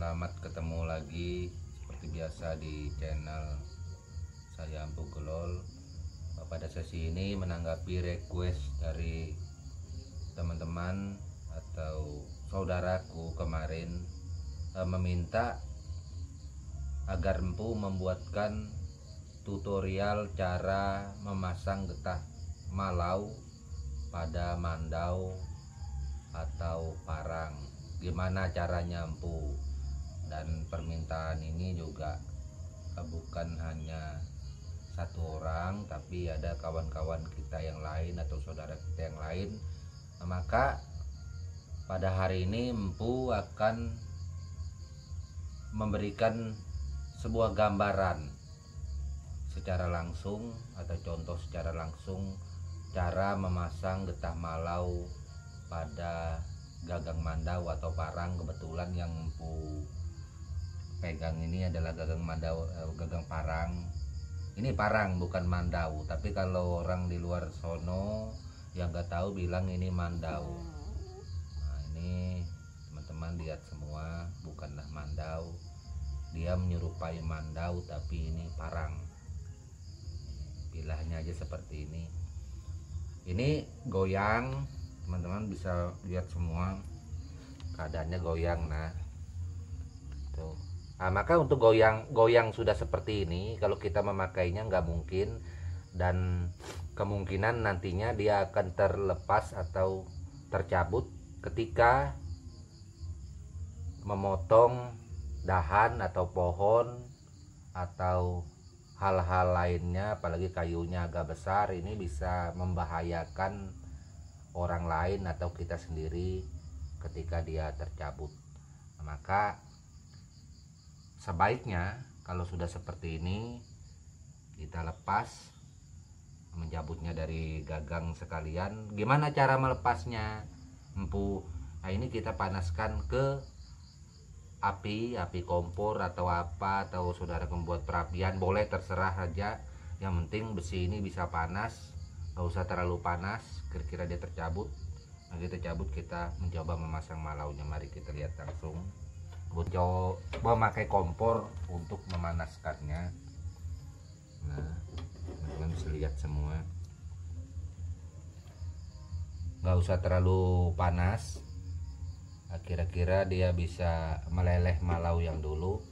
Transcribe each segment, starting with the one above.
Selamat ketemu lagi seperti biasa di channel saya Empu Gelol. Pada sesi ini menanggapi request dari teman-teman atau saudaraku kemarin meminta agar Empu membuatkan tutorial cara memasang getah malau pada mandau atau parang. Gimana caranya Empu? Dan permintaan ini juga bukan hanya satu orang, tapi ada kawan-kawan kita yang lain atau saudara kita yang lain. Maka pada hari ini Empu akan memberikan sebuah gambaran secara langsung atau contoh secara langsung cara memasang getah malau pada gagang mandau atau parang. Kebetulan yang Empu pegang ini adalah gagang mandau, gagang parang. Ini parang bukan mandau, tapi kalau orang di luar sono yang nggak tahu bilang ini mandau. Nah, ini teman-teman lihat semua, bukanlah mandau, dia menyerupai mandau tapi ini parang. Bilahnya aja seperti ini. Ini goyang, teman-teman bisa lihat semua keadaannya goyang. Nah tuh. Nah, maka untuk goyang sudah seperti ini, kalau kita memakainya nggak mungkin, dan kemungkinan nantinya dia akan terlepas atau tercabut ketika memotong dahan atau pohon atau hal-hal lainnya, apalagi kayunya agak besar. Ini bisa membahayakan orang lain atau kita sendiri ketika dia tercabut. Nah, maka sebaiknya kalau sudah seperti ini kita lepas, mencabutnya dari gagang sekalian. Gimana cara melepasnya Empu? Nah, ini kita panaskan ke api kompor atau apa, atau saudara membuat perapian boleh, terserah aja. Yang penting besi ini bisa panas, nggak usah terlalu panas. Kira-kira dia tercabut. Nah, kita cabut, kita mencoba memasang malaunya. Mari kita lihat langsung. Coba memakai kompor untuk memanaskannya. Nah, teman-teman bisa lihat semua, nggak usah terlalu panas. Kira-kira dia bisa meleleh malau yang dulu.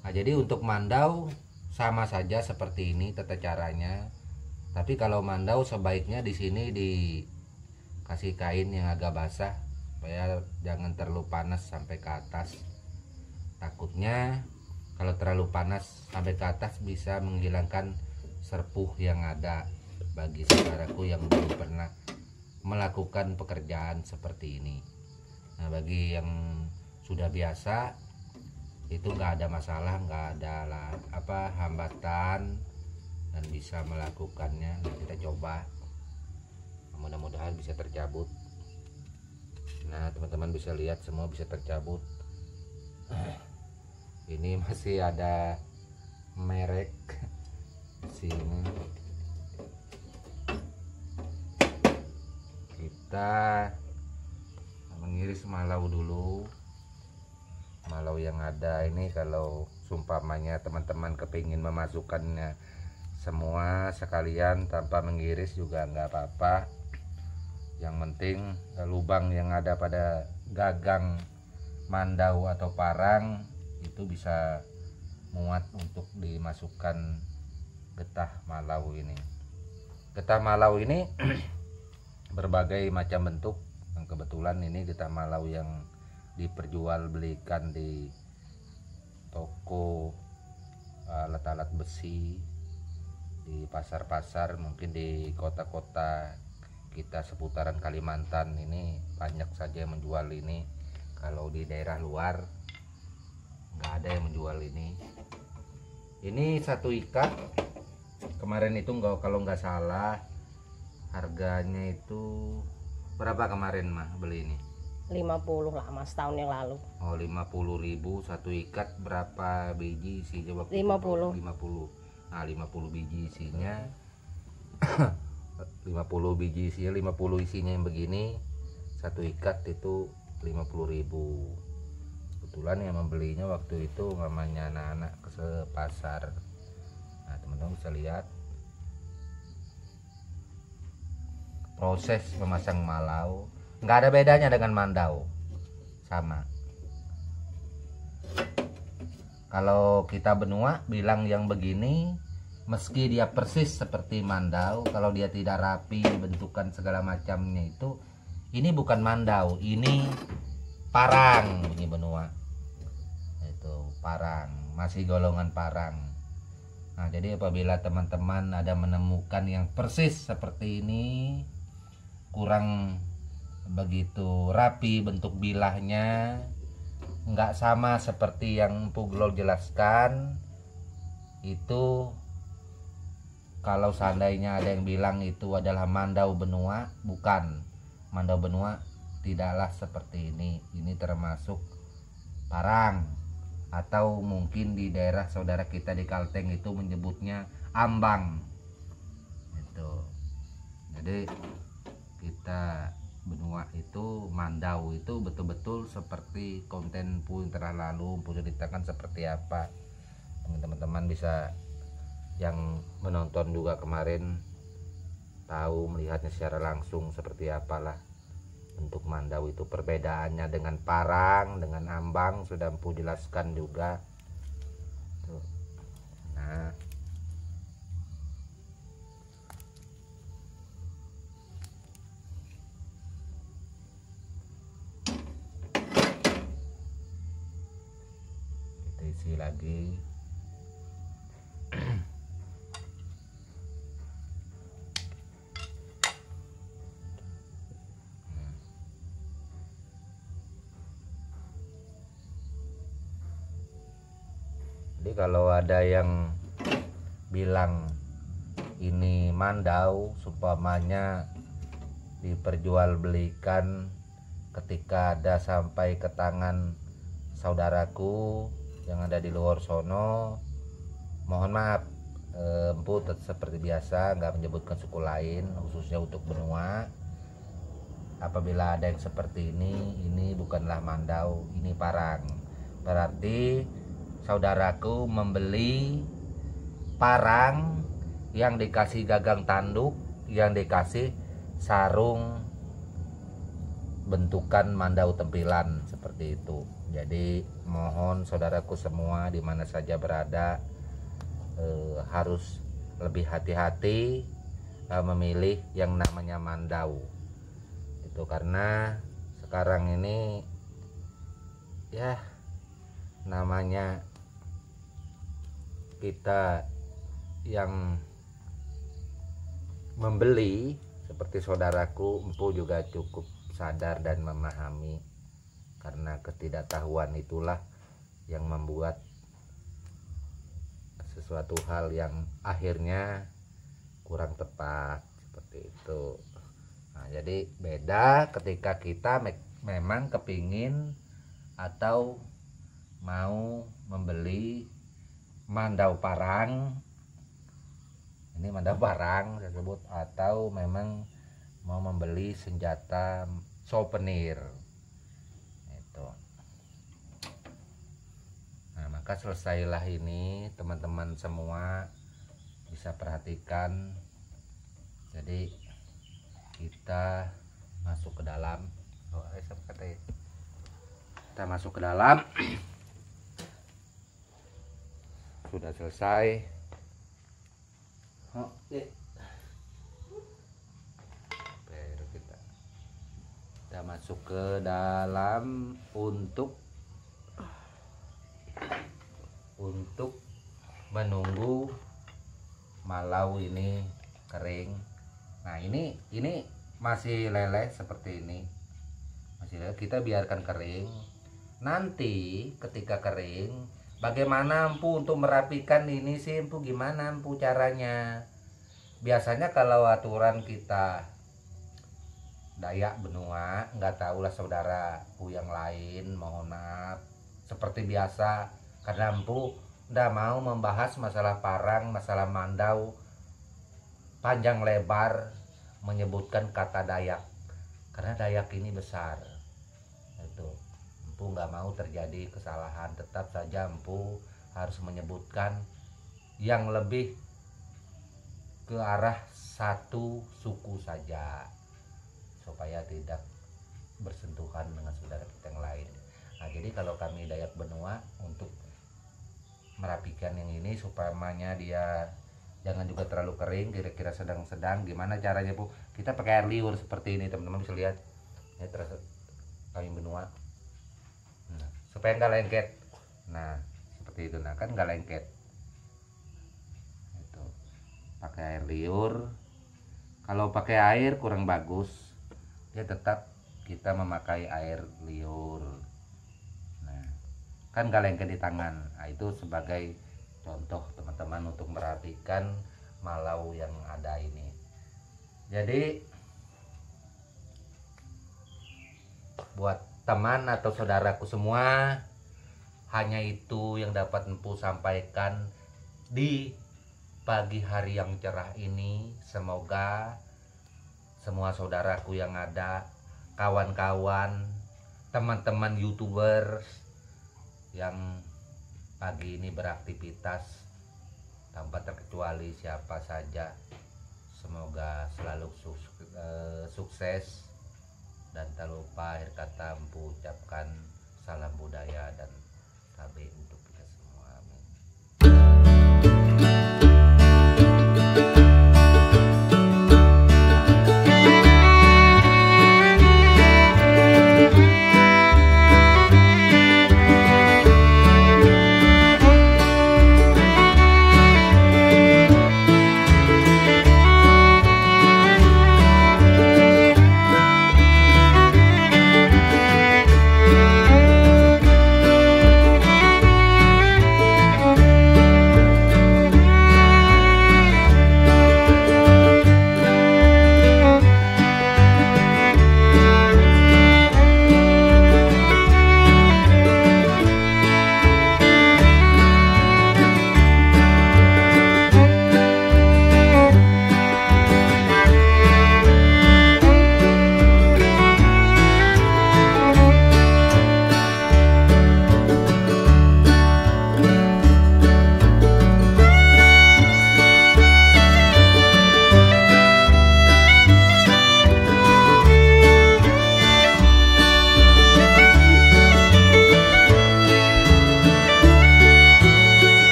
Nah, jadi untuk mandau sama saja seperti ini tata caranya. Tapi kalau mandau sebaiknya di sini dikasih kain yang agak basah supaya jangan terlalu panas sampai ke atas. Takutnya kalau terlalu panas sampai ke atas bisa menghilangkan serpuh yang ada bagi saudaraku yang belum pernah melakukan pekerjaan seperti ini. Nah, bagi yang sudah biasa itu nggak ada masalah, nggak ada hambatan dan bisa melakukannya. Nah, kita coba, mudah-mudahan bisa tercabut. Nah, teman-teman bisa lihat semua bisa tercabut. Ini masih ada merek sini. Kita mengiris malau dulu. Malau yang ada ini, kalau sumpamanya teman-teman kepingin memasukkannya semua sekalian tanpa mengiris juga nggak apa-apa. Yang penting lubang yang ada pada gagang mandau atau parang itu bisa muat untuk dimasukkan getah malau ini. Getah malau ini berbagai macam bentuk. Yang kebetulan ini getah malau yang diperjualbelikan di toko alat-alat besi, di pasar-pasar, mungkin di kota-kota kita seputaran Kalimantan ini banyak saja yang menjual ini. Kalau di daerah luar nggak ada yang menjual ini. Ini satu ikat kemarin itu kalau nggak salah harganya itu berapa kemarin mah beli ini? 50 lah mas, tahun yang lalu. Oh, 50.000 satu ikat. Berapa biji isinya? 50. 50. Nah, 50 biji isinya 50 biji isinya, 50 isinya yang begini, satu ikat itu 50.000. kebetulan yang membelinya waktu itu namanya anak-anak ke pasar. Nah teman-teman bisa lihat proses memasang malau, nggak ada bedanya dengan mandau, sama. Kalau kita benua bilang yang begini, meski dia persis seperti mandau, kalau dia tidak rapi bentukan segala macamnya itu, ini bukan mandau, ini parang. Ini benua itu parang, masih golongan parang. Nah jadi apabila teman-teman ada menemukan yang persis seperti ini, kurang begitu rapi bentuk bilahnya, nggak sama seperti yang Empu Glol jelaskan, itu kalau seandainya ada yang bilang itu adalah mandau benua, bukan. Mandau benua tidaklah seperti ini termasuk parang, atau mungkin di daerah saudara kita di Kalteng itu menyebutnya ambang itu. Jadi kita benua itu, mandau itu betul-betul seperti konten Empu yang telah lalu Empu ceritakan seperti apa. Teman-teman bisa yang menonton juga kemarin tahu, melihatnya secara langsung seperti apalah bentuk mandau itu. Perbedaannya dengan parang, dengan ambang sudah Empu jelaskan juga. Tuh. Nah kita isi lagi. Jadi kalau ada yang bilang ini mandau, supamanya diperjualbelikan ketika ada sampai ke tangan saudaraku yang ada di luar sono, mohon maaf, Empu seperti biasa nggak menyebutkan suku lain, khususnya untuk benua. Apabila ada yang seperti ini bukanlah mandau, ini parang. Berarti saudaraku membeli parang yang dikasih gagang tanduk, yang dikasih sarung bentukan mandau tempilan seperti itu. Jadi mohon saudaraku semua di mana saja berada harus lebih hati-hati memilih yang namanya mandau itu, karena sekarang ini ya namanya kita yang membeli seperti saudaraku, Empu juga cukup sadar dan memahami, karena ketidaktahuan itulah yang membuat sesuatu hal yang akhirnya kurang tepat seperti itu. Nah, jadi beda ketika kita memang kepingin atau mau membeli mandau parang, ini mandau parang saya sebut, atau memang mau membeli senjata souvenir itu. Nah maka selesailah ini, teman-teman semua bisa perhatikan. Jadi kita masuk ke dalam, kita masuk ke dalam. Sudah selesai. Oke. Baru kita masuk ke dalam untuk menunggu malau ini kering. Nah ini masih leleh seperti ini, masih leleh, kita biarkan kering. Nanti ketika kering, bagaimana Empu untuk merapikan ini sih, Empu gimana Empu caranya? Biasanya kalau aturan kita Dayak benua, nggak tahulah saudaraku yang lain, mohon maaf, seperti biasa, karena Empu nggak mau membahas masalah parang, masalah mandau panjang lebar menyebutkan kata Dayak, karena Dayak ini besar. Itu Empu nggak mau terjadi kesalahan. Tetap saja Empu harus menyebutkan yang lebih ke arah satu suku saja, supaya tidak bersentuhan dengan saudara kita yang lain. Nah, jadi kalau kami Dayak Benua untuk merapikan yang ini supaya dia jangan juga terlalu kering, kira-kira sedang-sedang, gimana caranya Bu? Kita pakai air liur seperti ini, teman-teman bisa lihat ya, terus kami benua, nah, supaya nggak lengket. Nah seperti itu, nah kan nggak lengket itu pakai air liur. Kalau pakai air kurang bagus ya, tetap kita memakai air liur. Nah kan nggak lengket di tangan. Nah itu sebagai contoh teman-teman untuk merapikan malau yang ada ini. Jadi buat teman atau saudaraku semua, hanya itu yang dapat Empu sampaikan di pagi hari yang cerah ini. Semoga semua saudaraku yang ada, kawan-kawan, teman-teman YouTuber yang pagi ini beraktivitas tanpa terkecuali siapa saja, semoga selalu sukses. Dan tak lupa akhir kata Empu ucapkan salam budaya dan KB untuk